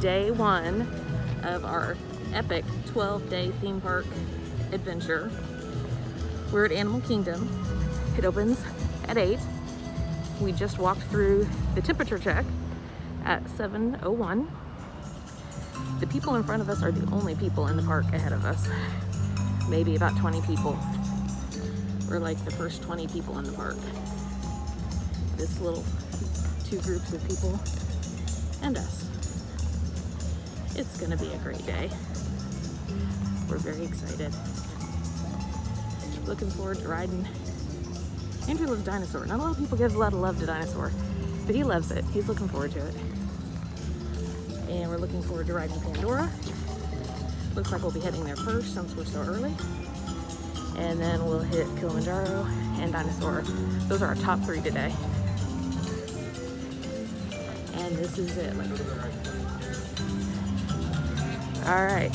day one of our epic 12-day theme park adventure. We're at Animal Kingdom. It opens at 8. We just walked through the temperature check at 7:01. The people in front of us are the only people in the park ahead of us. Maybe about 20 people. We're like the first 20 people in the park. This little 2 groups of people and us. It's gonna be a great day. We're very excited. Looking forward to riding. Andrew loves Dinosaur. Not a lot of people give a lot of love to Dinosaur, but he loves it. He's looking forward to it. And we're looking forward to riding Pandora. Looks like we'll be heading there first since we're so early. And then we'll hit Kilimanjaro and Dinosaur. Those are our top 3 today. And this is it. All right,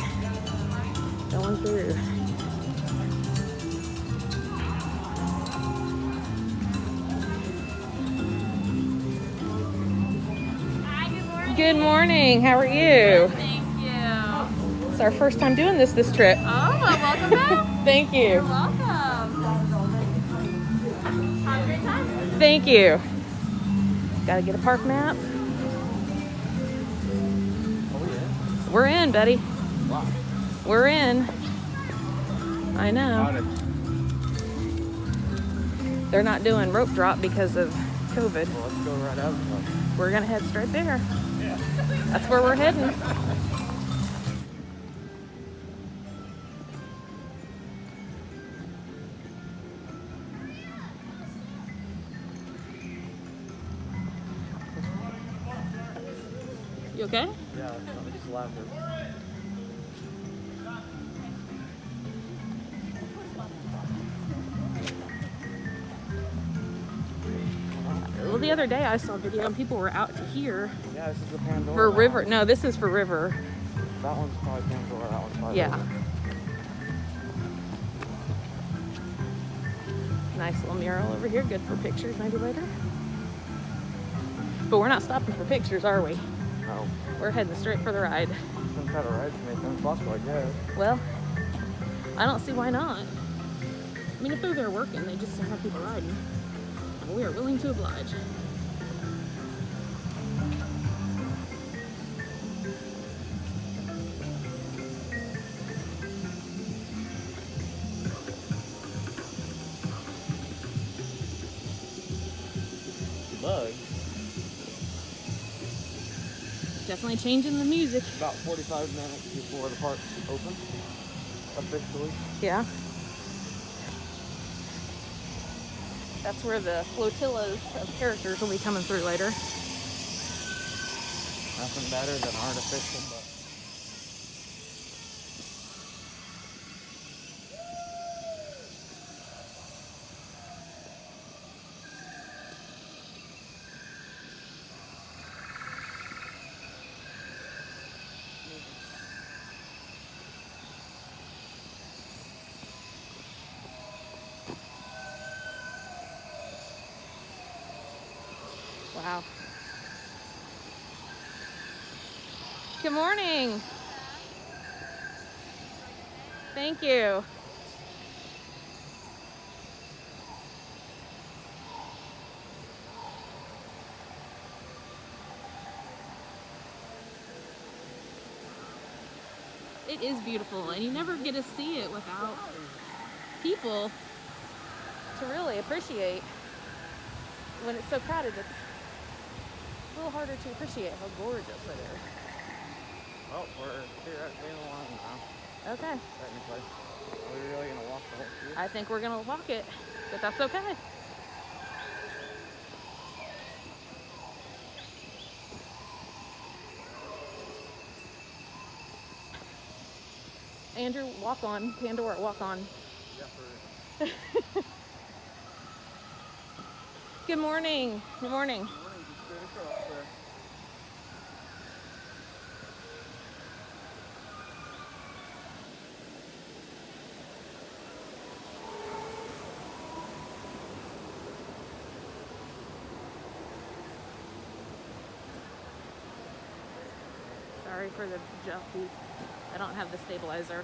going through. Good morning. How are you? Thank you. It's our first time doing this trip. Oh, well, welcome back. Thank you. You're welcome. Have a great time. Thank you. Gotta get a park map. We're in, buddy. Wow. We're in. I know. They're not doing rope drop because of COVID. Well, let's go right out. We're gonna head straight there. Yeah. That's where we're heading. You okay? Yeah, I just laughed at Well, the other day I saw a video and people were out to here Yeah, this is the Pandora. for river. No, this is for river. That one's probably Pandora, that one's probably Yeah. river. Nice little mural over here. Good for pictures maybe later. But we're not stopping for pictures, are we? No. We're heading straight for the ride. I'm gonna try to ride to make them possible, I guess. Well, I don't see why not. I mean, if they're there working, they just have people riding. And we are willing to oblige. Bugs. Definitely changing the music. About 45 minutes before the park's open. Officially. Yeah. That's where the flotillas of characters will be coming through later. Nothing better than artificial bugs. Wow. Good morning. Thank you. It is beautiful, and you never get to see it without people to really appreciate. When it's so crowded, it's a little harder to appreciate how gorgeous it is. Oh, we're here at the end of the line now, Okay. technically. Are we really gonna walk the whole street? I think we're gonna walk it, but that's okay. Andrew, walk on. Pandora, walk on. Yeah, for Good morning. Good morning. just straight across there. Sorry Sorry for the jumpy. I don't have the stabilizer.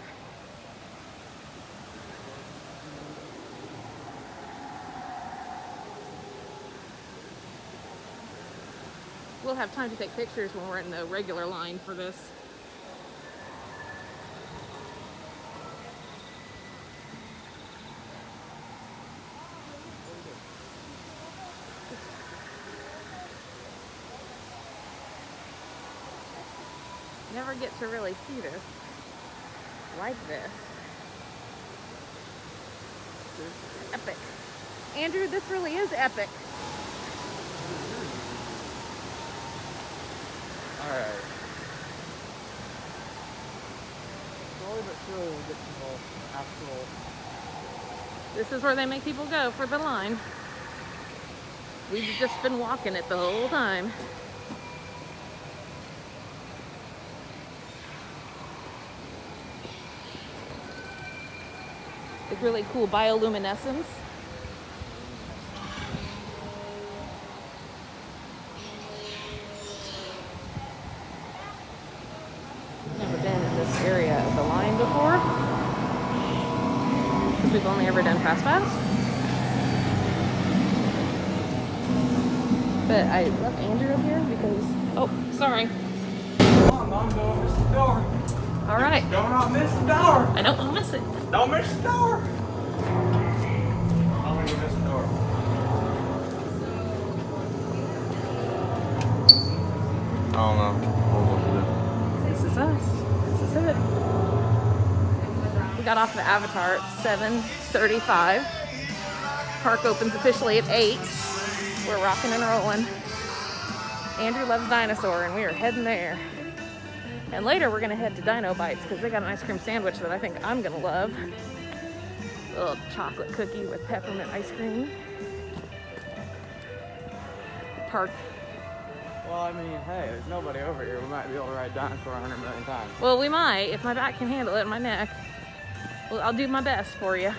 We'll have time to take pictures when we're in the regular line for this. Never get to really see this like this. This is epic. Andrew, this really is epic. Alright. Slowly but surely we'll get to the actual... This is where they make people go for the line. We've just been walking it the whole time. It's really cool bioluminescence. Never been in this area of the line before, because we've only ever done Fast Pass. But I love Andrew up here because, oh, sorry. Come on, Mom, don't miss the door. All right. Do not miss the door. I don't want to miss it. Don't miss the door. How many miss the door? I don't know. This is us. This is it. We got off the Avatar at 7:35. Park opens officially at 8. We're rocking and rolling. Andrew loves Dinosaur, and we are heading there. And later we're gonna head to Dino Bites because they got an ice cream sandwich that I think I'm gonna love. A little chocolate cookie with peppermint ice cream. Park. Well, I mean, hey, there's nobody over here. We might be able to ride Dinosaur 100 million times. Well, we might if my back can handle it and my neck. Well, I'll do my best for you.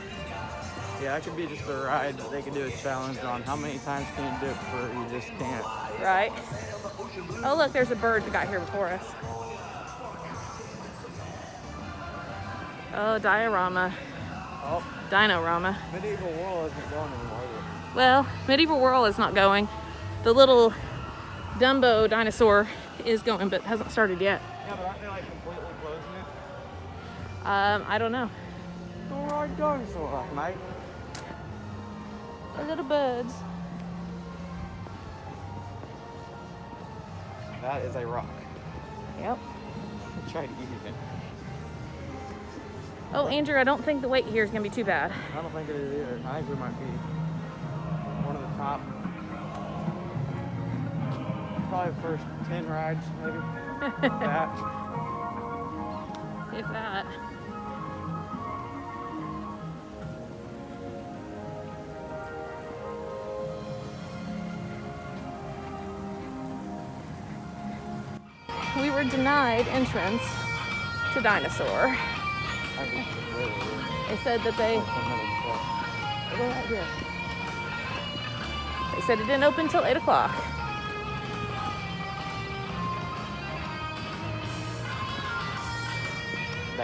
Yeah, that could be just a ride that they could do a challenge on. How many times can you do it before you just can't? Right? Oh, look, there's a bird that got here before us. Oh, diorama. Oh, Dino-rama. Medieval World isn't going anymore, is Well, Medieval World is not going. The little Dumbo dinosaur is going, but hasn't started yet. it? Yeah, but aren't they like completely closing it? I don't know. Don't ride Dinosaur last night. Our little buds. That is a rock. Yep. Try to eat it. Oh, Andrew, I don't think the wait here is going to be too bad. I don't think it is either. I think we might be one of the top, probably the first 10 rides, maybe. That. If that. We were denied entrance to Dinosaur. I think it's way over. They said that they... Oh, Go right here. They said it didn't open until 8 o'clock.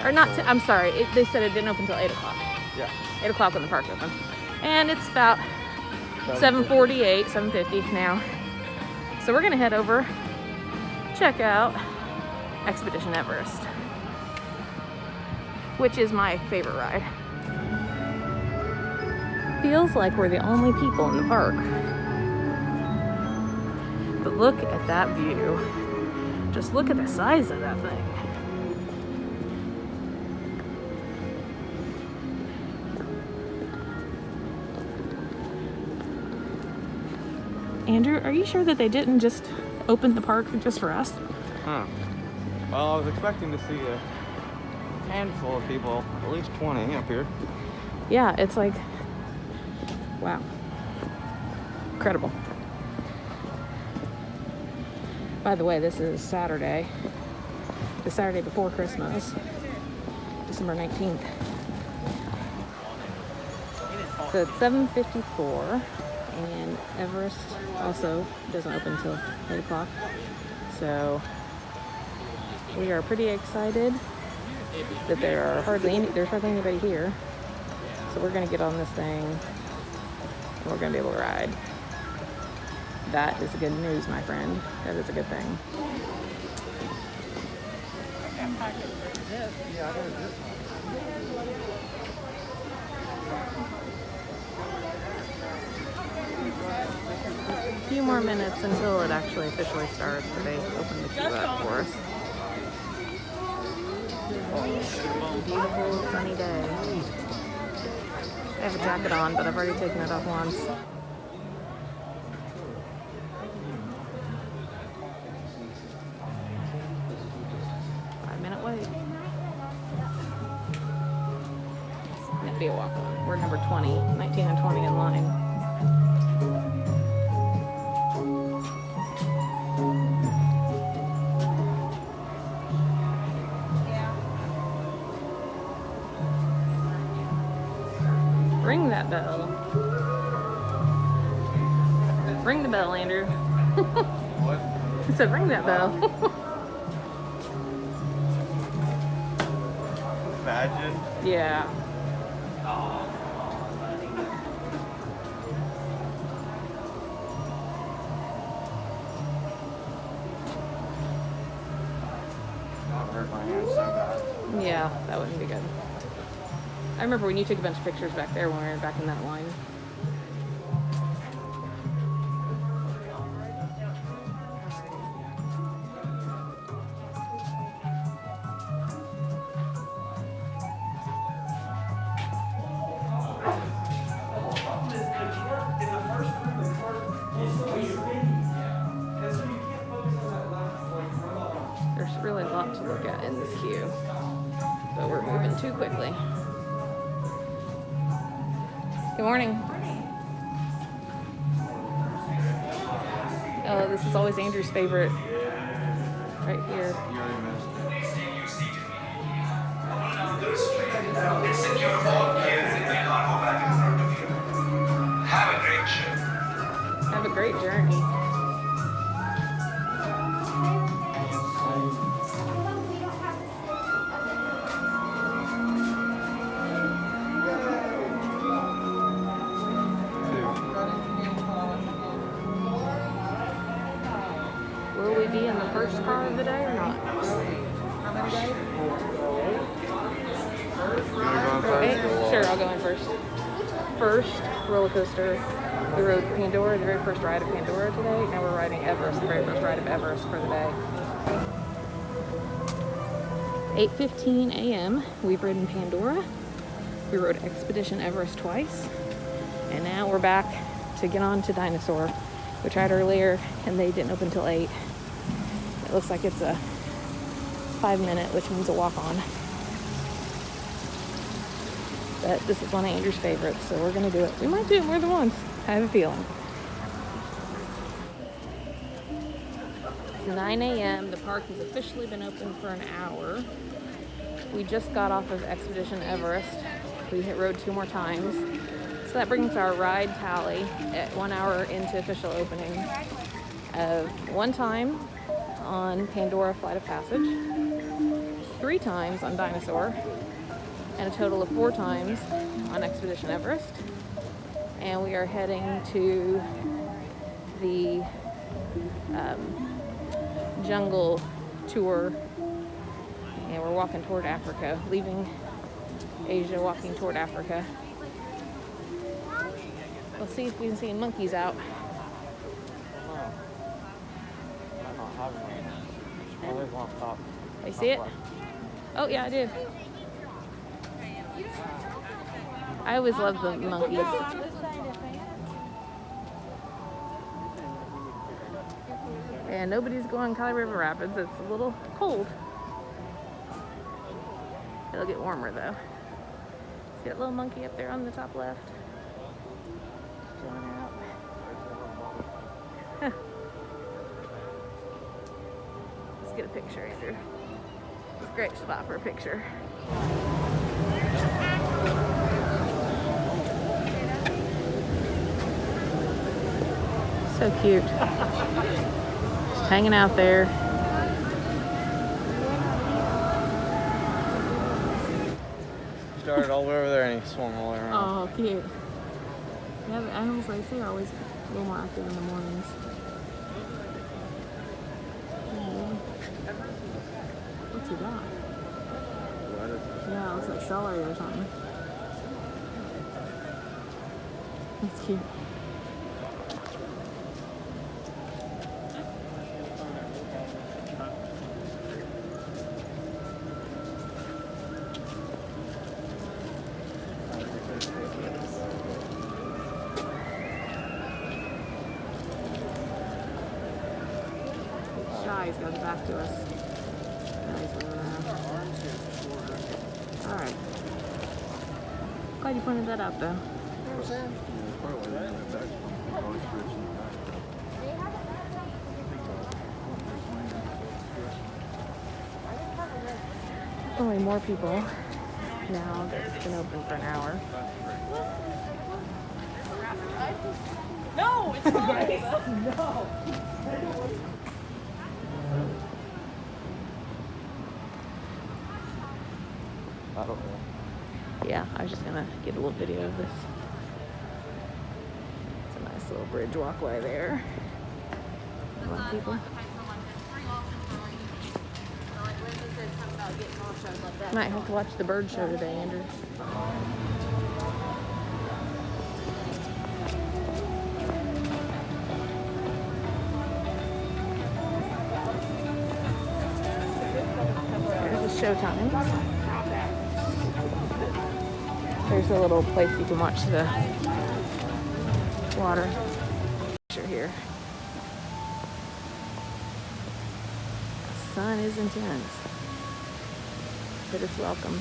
Or not, I'm sorry, they said it didn't open until 8 o'clock. Yeah. 8 o'clock when the park opened. And it's about 7:48, 7:50 now. So we're gonna head over, check out Expedition Everest, which is my favorite ride. Feels like we're the only people in the park. But look at that view. Just look at the size of that thing. Andrew, are you sure that they didn't just open the park just for us? Huh. Well, I was expecting to see a handful of people, at least 20 up here. Yeah, it's like, wow. Incredible. By the way, this is Saturday. The Saturday before Christmas. December 19th. So it's 7:54, and Everest also doesn't open until 8 o'clock. So We are pretty excited that there's hardly anybody here. So we're gonna get on this thing and we're gonna be able to ride. That is good news, my friend. That is a good thing. A few more minutes until it actually officially starts, but they open the queue up for us. Beautiful sunny day. I have a jacket on, but I've already taken it off once. 5-minute wait. It'd be a walk on. We're number 20, 19 and 20 in line. Ring that bell. Ring the bell, Andrew. What? He said ring that bell. Imagine. Yeah. That hurt my hand so bad. Yeah, that wouldn't be good. I remember when you took a bunch of pictures back there when we were back in that line. There's really a lot to look at in this queue, but we're moving too quickly. Good morning. Oh, this is always Andrew's favorite. Right here. You already missed it. It's secure for all kids and may not go back in front of you. Have a great trip. Have a great journey. Will we be in the first car of the day or not? You wanna go in Okay, first? sure, I'll go in first. First roller coaster. We rode Pandora, the very first ride of Pandora today. Now we're riding Everest, the very first ride of Everest for the day. 8:15 a.m. We've ridden Pandora. We rode Expedition Everest twice. And now we're back to get on to Dinosaur. We tried earlier and they didn't open till 8. It looks like it's a 5-minute, which means a walk-on. But this is one of Andrew's favorites, so we're gonna do it. We might do it more than once. I have a feeling. It's 9 a.m. The park has officially been open for an hour. We just got off of Expedition Everest. We rode 2 more times. So that brings our ride tally at 1 hour into official opening of 1 time on Pandora Flight of Passage, 3 times on Dinosaur, and a total of 4 times on Expedition Everest. And we are heading to the jungle tour, and we're walking toward Africa, leaving Asia, walking toward Africa. We'll see if we can see any monkeys out. I'm not having one. Always on top. I see it? Oh yeah, I do. I always love the monkeys. And nobody's going Kali River Rapids. It's a little cold. It'll get warmer though. See that little monkey up there on the top left? Chilling out. Huh. Let's get a picture, Andrew. It's a great spot for a picture. So cute. Just hanging out there. started all the way over there and he swung all the way around. Oh, cute. Yeah, the animals I see are always a little more active in the mornings. What's he got? Yeah, it looks like celery or something. That's cute. Shy's goes back to us. Nice over there. Alright. Glad you pointed that out though. Only more people now that it's been open for an hour. No, it's not. I don't know. Yeah, I was just gonna get a little video of this. It's a nice little bridge walkway there. A lot of people. Might have to watch the bird show today, Andrew. There's a showtime. There's a little place you can watch the water picture here. The sun is intense, but it's welcome.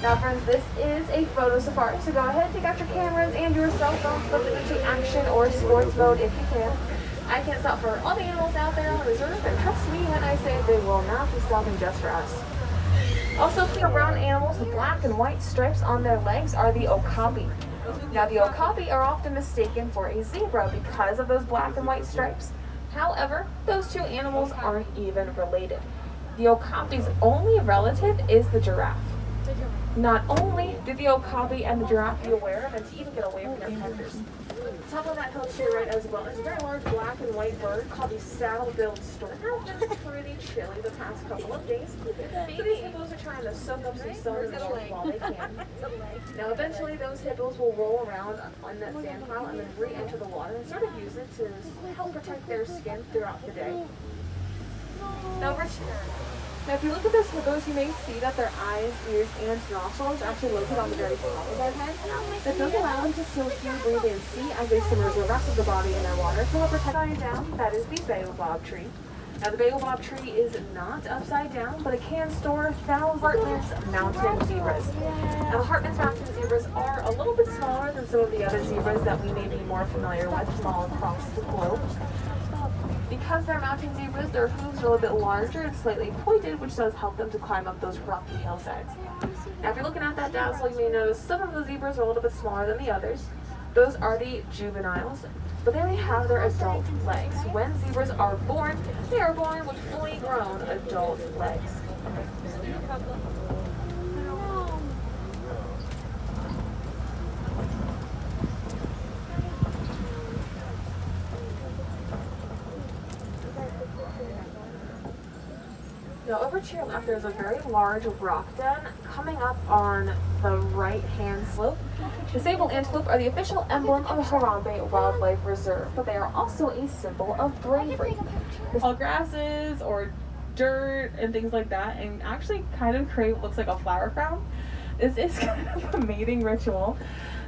Now friends, this is a photo safari, so go ahead, take out your cameras and your cell phones, flip it into action or sports mode if you can. I can't stop for all the animals out there on the reserve, and trust me when I say they will not be stopping just for us. Also, clear brown animals with black and white stripes on their legs are the okapi. Now the okapi are often mistaken for a zebra because of those black and white stripes. However, those two animals aren't even related. The okapi's only relative is the giraffe. Not only do the okapi and the giraffe be aware of and to even get away from their predators. Top of that hill to your right as well is a very large black and white bird called the saddle-billed stork. It's been pretty chilly the past couple of days. So these hippos are trying to soak up some sun and warmth while they can. Now eventually those hippos will roll around on that sand pile and then re-enter the water and sort of use it to help protect their skin throughout the day. Now if you look at those hippos, you may see that their eyes, ears, and nostrils are actually located on the very top of their head. That does allow them to still hear, breathe, and see as they submerge the rest of the body in their water to help protect lying down. That is the Baobab Tree. Now the Baobab Tree is not upside down, but it can store Hartmann's mountain zebras. Now the Hartmann's mountain zebras are a little bit smaller than some of the other zebras that we may be more familiar with from all across the globe. Because they're mountain zebras, their hooves are a little bit larger and slightly pointed, which does help them to climb up those rocky hillsides. Now if you're looking at that dazzle, you may notice some of the zebras are a little bit smaller than the others. Those are the juveniles, but they only have their adult legs. When zebras are born, they are born with fully grown adult legs. Now over to your left, there's a very large rock den coming up on the right-hand slope. The sable antelope are the official emblem of Harambe Wildlife Reserve, but they are also a symbol of bravery. Tall grasses or dirt and things like that, and actually kind of create what looks like a flower crown. This is kind of a mating ritual.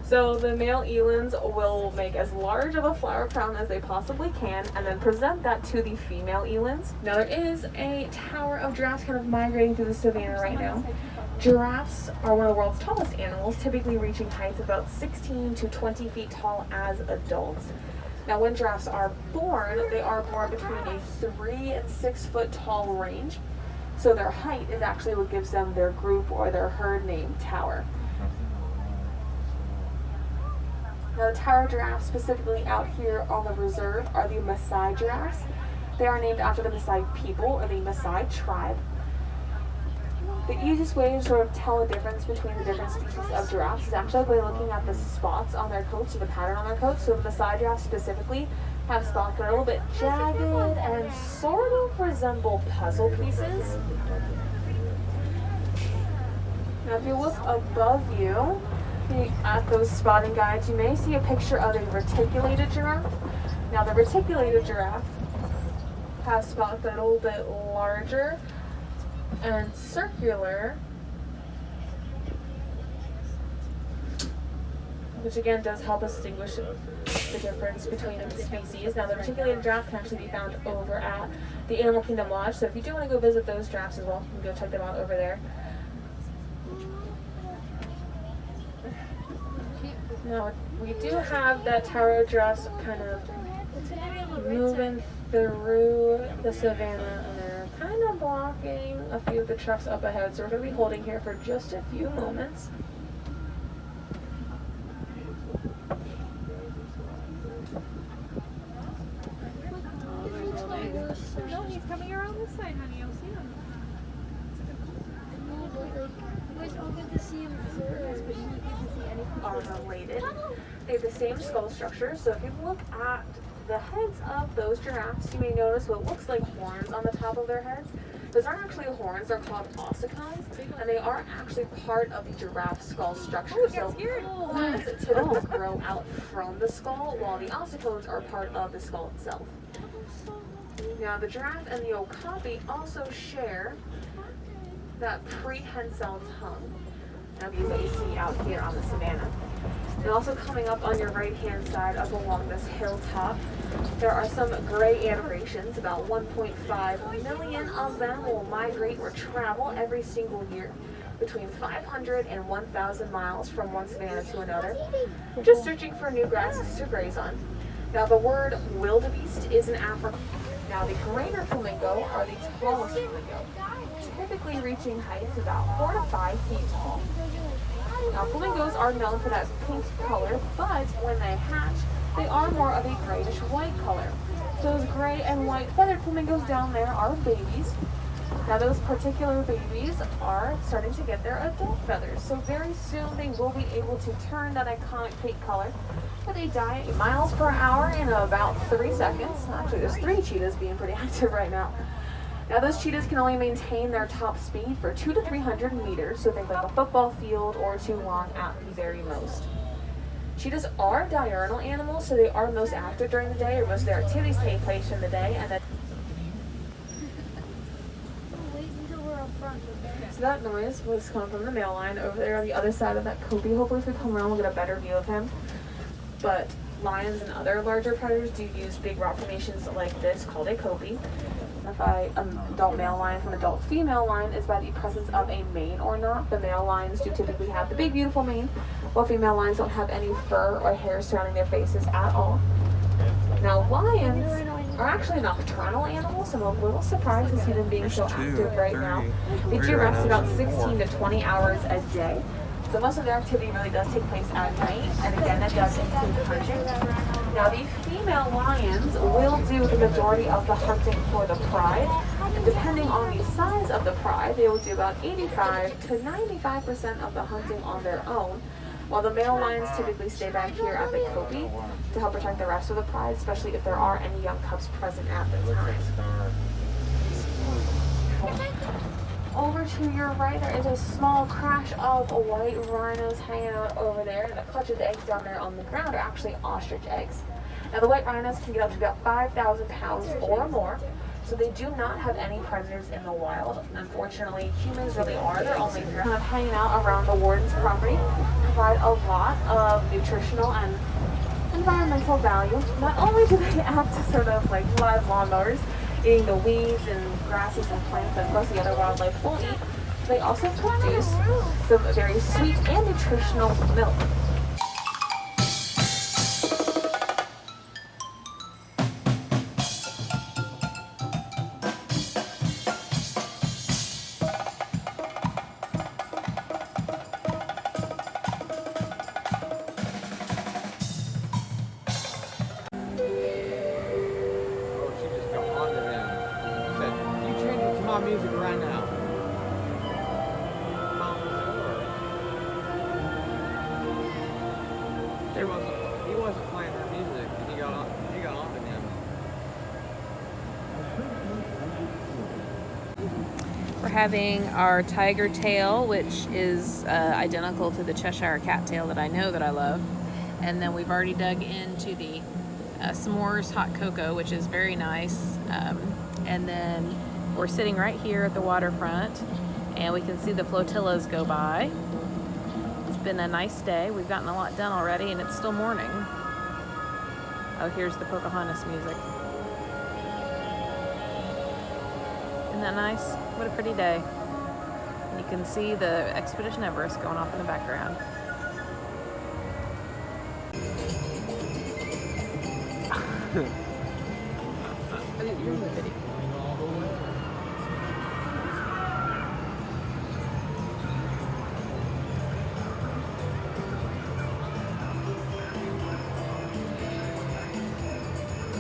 So the male elands will make as large of a flower crown as they possibly can and then present that to the female elands. Now there is a tower of giraffes kind of migrating through the savanna right now. Giraffes are one of the world's tallest animals, typically reaching heights of about 16 to 20 feet tall as adults. Now when giraffes are born, they are born between a 3 and 6 foot tall range. So their height is actually what gives them their group or their herd name, tower. Now the tower giraffes, specifically out here on the reserve, are the Maasai Giraffes. They are named after the Maasai people, or the Maasai tribe. The easiest way to sort of tell the difference between the different species of giraffes is actually by looking at the spots on their coats or the pattern on their coats. So the Maasai giraffes specifically have spots that are a little bit jagged and sort of resemble puzzle pieces. Now if you look above you at those spotting guides, you may see a picture of a reticulated giraffe. Now the reticulated giraffe has spots that are a little bit larger and circular, which again does help us distinguish the difference between the species. Now the reticulated giraffe can actually be found over at the Animal Kingdom Lodge, so if you do want to go visit those giraffes as well, you can go check them out over there. Now we do have that tower of giraffes kind of moving through the savannah, and they're kind of blocking a few of the trucks up ahead, so we're going to be holding here for just a few moments. No, he's coming around this side, honey. You'll see him. Are related. They have the same skull structure, so if you look at the heads of those giraffes, you may notice what looks like horns on the top of their heads. Those aren't actually horns, they're called ossicons, and they are actually part of the giraffe skull structure. So horns typically grow out from the skull, while the ossicons are part of the skull itself. Now the giraffe and the okapi also share that prehensile tongue. Now these that you see out here on the savannah. And also coming up on your right hand side up along this hilltop, there are some gray aberrations. About 1.5 million of them will migrate or travel every single year between 500 and 1,000 miles from one savannah to another, just searching for new grasses to graze on. Now the word wildebeest is in Africa. Now the greater flamingo are the tallest flamingo, typically reaching heights about 4 to 5 feet tall. Now flamingos are known for that pink color, but when they hatch, they are more of a grayish white color. Those gray and white feathered flamingos down there are babies. Now those particular babies are starting to get their adult feathers, so very soon they will be able to turn that iconic pink color with a diet 8 miles per hour in about 3 seconds. Actually, there's 3 cheetahs being pretty active right now. Now those cheetahs can only maintain their top speed for 200 to 300 meters, so think like a football field or 2 long at the very most. Cheetahs are diurnal animals, so they are most active during the day, or most of their activities take place in the day, and then so that noise was coming from the male lion over there on the other side of that copy. Hopefully if we come around we'll get a better view of him. But lions and other larger predators do use big rock formations like this called a copy. Identify an adult male lion from an adult female lion is by the presence of a mane or not. The male lions do typically have the big beautiful mane, while female lions don't have any fur or hair surrounding their faces at all. Now lions are actually nocturnal animals, so I'm a little surprised to see them being so active right now. They do rest about 16 to 20 hours a day. So most of their activity really does take place at night, and again that does include hunting. Now the female lions will do the majority of the hunting for the pride, and depending on the size of the pride, they will do about 85 to 95% of the hunting on their own, while the male lions typically stay back here at the copy to help protect the rest of the pride, especially if there are any young cubs present at the time. Over to your right, there is a small crash of white rhinos hanging out over there, and the clutch of eggs down there on the ground are actually ostrich eggs. Now the white rhinos can get up to about 5,000 pounds or more, so they do not have any predators in the wild. Unfortunately, humans really are their only threat. Kind of hanging out around the warden's property, provide a lot of nutritional and environmental value. Not only do they act as sort of like live lawnmowers, eating the weeds and grasses and plants that most of the other wildlife will eat, they also produce some very sweet and nutritional milk. Music right now. We're having our tiger tail, which is identical to the Cheshire cat tail that I know that I love. And then we've already dug into the s'mores hot cocoa, which is very nice. And then we're sitting right here at the waterfront, and we can see the flotillas go by. It's been a nice day. We've gotten a lot done already, and it's still morning. Oh, here's the Pocahontas music. Isn't that nice? What a pretty day. And you can see the Expedition Everest going off in the background. You're in the video.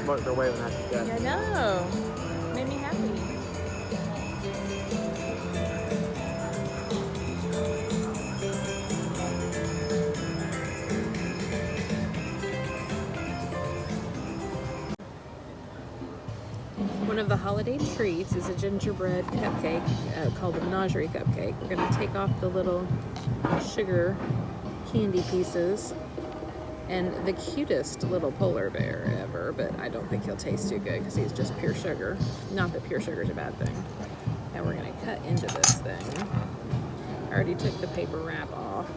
Look, they're waving at you guys. I know. Made me happy. One of the holiday treats is a gingerbread cupcake called a menagerie cupcake. We're going to take off the little sugar candy pieces and the cutest little polar bear ever, but I don't think he'll taste too good because he's just pure sugar. Not that pure sugar is a bad thing. And we're going to cut into this thing. I already took the paper wrap off.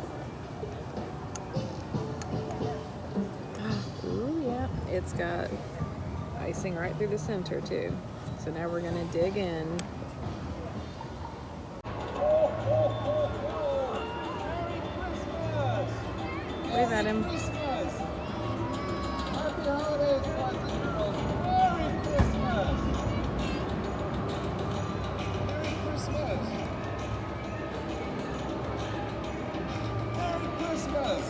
Ooh, yeah, it's got icing right through the center too. So now we're gonna dig in. Wave at him. Happy holidays, boys and girls. Merry Christmas. Merry Christmas. Merry Christmas.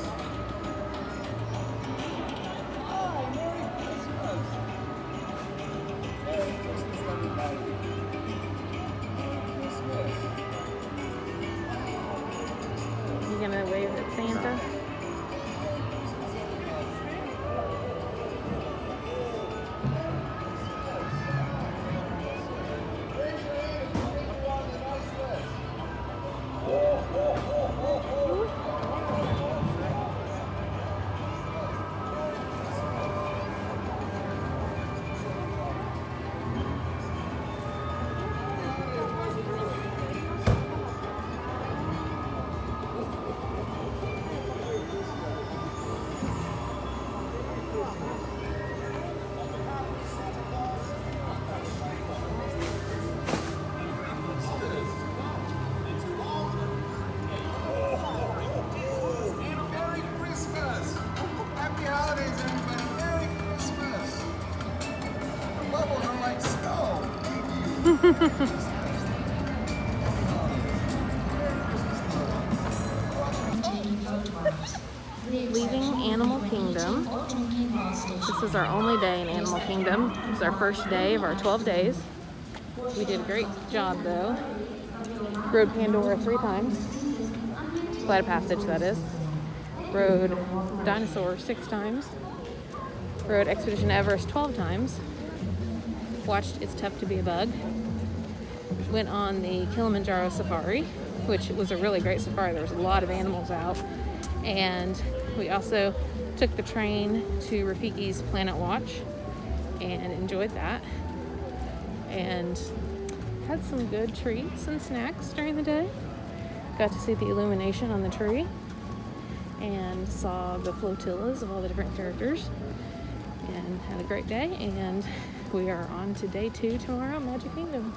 Hi, Merry Christmas. Merry Christmas, everybody. Merry Christmas. You gonna wave at Santa? Merry Christmas! Happy holidays, everybody! Merry Christmas! The bubbles are like snow! Leaving Animal Kingdom. This is our only day in Animal Kingdom. It's our first day of our 12 days. We did a great job though. Rode Pandora 3 times. Flight of Passage, that is. Rode Dinosaur 6 times. Rode Expedition Everest 12 times. Watched It's Tough to Be a Bug. Went on the Kilimanjaro Safari, which was a really great safari. There was a lot of animals out. And we also took the train to Rafiki's Planet Watch and enjoyed that. And had some good treats and snacks during the day. Got to see the illumination on the tree and saw the flotillas of all the different characters and had a great day. And we are on to day 2 tomorrow, Magic Kingdom.